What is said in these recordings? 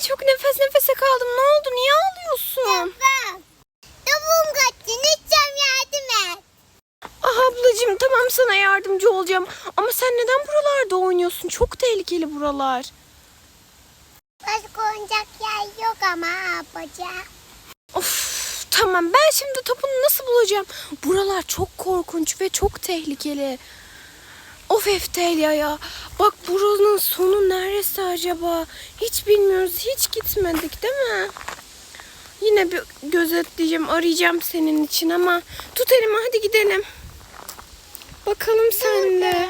çok nefes nefese kaldım. Ne oldu? Niye ağlıyorsun? Tamam. Tavuğum kaçtı. Lütfen yardım et. Ah ablacığım, tamam, sana yardımcı olacağım. Ama sen neden buralarda oynuyorsun? Çok tehlikeli buralar. Başka oyuncak yer yok ama yapacağım. Of, tamam, ben şimdi topunu nasıl bulacağım? Buralar çok korkunç ve çok tehlikeli. Of Eftelya ya. Bak, buranın sonu neresi acaba? Hiç bilmiyoruz. Hiç gitmedik değil mi? Yine bir gözetleyeceğim, arayacağım senin için ama tut elimi, hadi gidelim. Bakalım senle.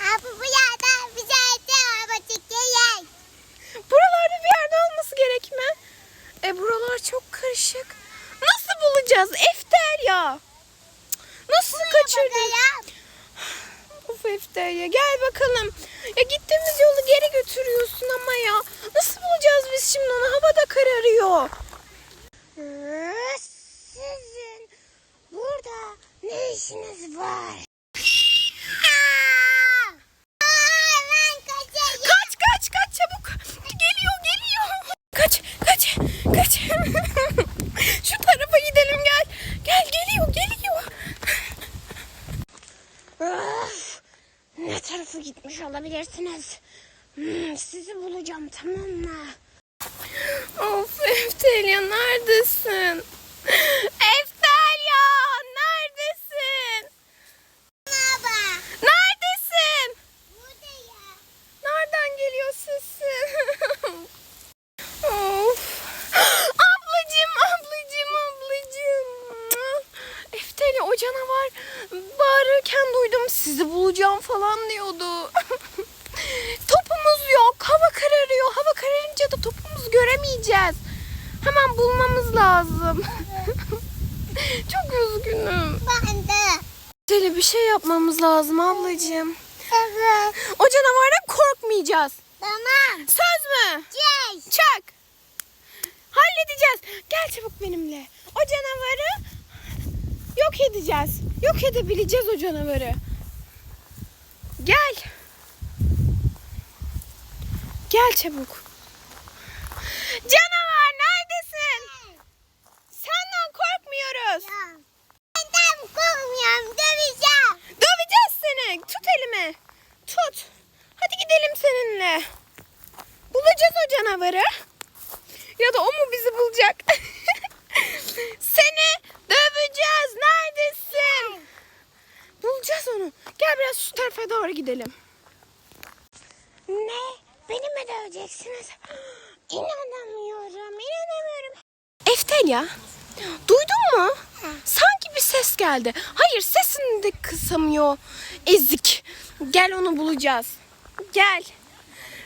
Abi bu yerde bize ete araba çekiyor. Buralarda bir yerde olması gerek mi? Buralar çok karışık. Nasıl bulacağız Eftelya? Nasıl kaçırdık? Of Eftelya, gel bakalım. Ya gittiğimiz yolu geri götürüyorsun ama ya. Nasıl bulacağız biz şimdi onu? Hava da kararıyor. Sizin burada ne işiniz var? Ben kaçayım. Kaç çabuk. Geliyor. Kaç. Şu tarafa gidelim, gel. Gel, geliyor. Of, ne tarafa gitmiş olabilirsiniz? Sizi bulacağım, tamam mı? Of Eftelya, neredesin? Eftelya, neredesin? Baba. Neredesin? Buradayım. Nereden geliyor sesin? Of. Ablacığım. Eftelya, o canavar bağırırken duydum, sizi bulacağım falan diyordu. Topumuz yok. Hava kararıyor. Hava kararınca da topumuzu göremeyeceğiz. Hemen bulmamız lazım. Çok üzgünüm. Ben de. Eftelya, bir şey yapmamız lazım ablacığım. Evet. O canavardan korkmayacağız. Tamam. Söz mü? Yes. Çak. Halledeceğiz. Gel çabuk benimle. O canavarı yok edeceğiz. Yok edebileceğiz o canavarı. Gel. Gel çabuk. Canavar, neredesin? Senden korkmuyoruz. Benden korkmuyorum. Döveceğim. Döveceğiz seni. Tut elimi. Tut. Hadi gidelim seninle. Bulacağız o canavarı. Ya da o mu bizi bulacak? Seni döveceğiz. Neredesin? Bulacağız onu. Gel biraz şu tarafa doğru gidelim. Ne? Beni mi döveceksiniz? İnanamıyorum. Eftelya, duydun mu? Sanki bir ses geldi. Hayır, sesini de kısamıyor. Ezik. Gel, onu bulacağız. Gel.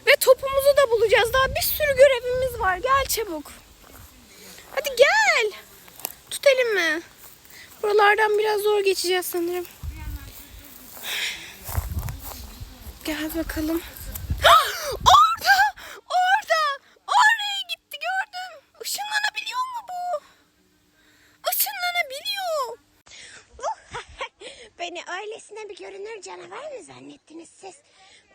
Ve topumuzu da bulacağız. Daha bir sürü görevimiz var. Gel çabuk. Hadi gel. Tut elimi. Buralardan biraz zor geçeceğiz sanırım. Gel bakalım. Orada! Oraya gitti, gördüm. Işınlanabiliyor mu bu? Işınlanabiliyor. Beni öylesine bir görünür canavar mı zannettiniz siz?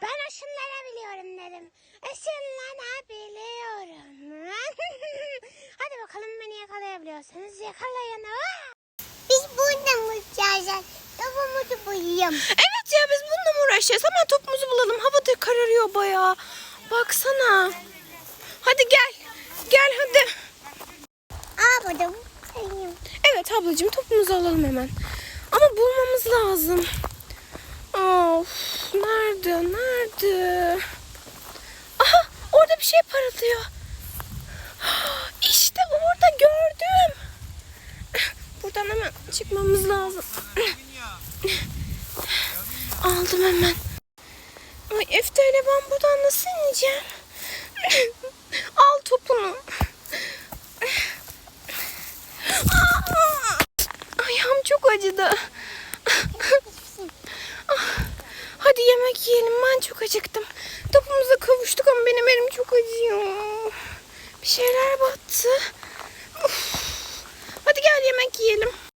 Ben ışınlanabiliyorum dedim. Işınlanabiliyorum. Hadi bakalım, beni yakalayabiliyorsanız yakalayın. Biz burada mı uçacağız? Topumuzu bulayım. Evet ya, biz bununla mı uğraşacağız? Hemen topumuzu bulalım. Hava da kararıyor bayağı. Baksana. Hadi gel. Gel hadi. Burada bulayım. Evet ablacığım, topumuzu alalım hemen. Ama bulmamız lazım. Of, nerede? Aha, orada bir şey parıldıyor. İşte orada, gördüm. Buradan hemen çıkmamız lazım. Aldım hemen. Ay Eftelya, ben buradan nasıl ineceğim? Al topunu. Ayağım çok acıdı. Hadi yemek yiyelim, ben çok acıktım. Topumuza kavuştuk ama benim elim çok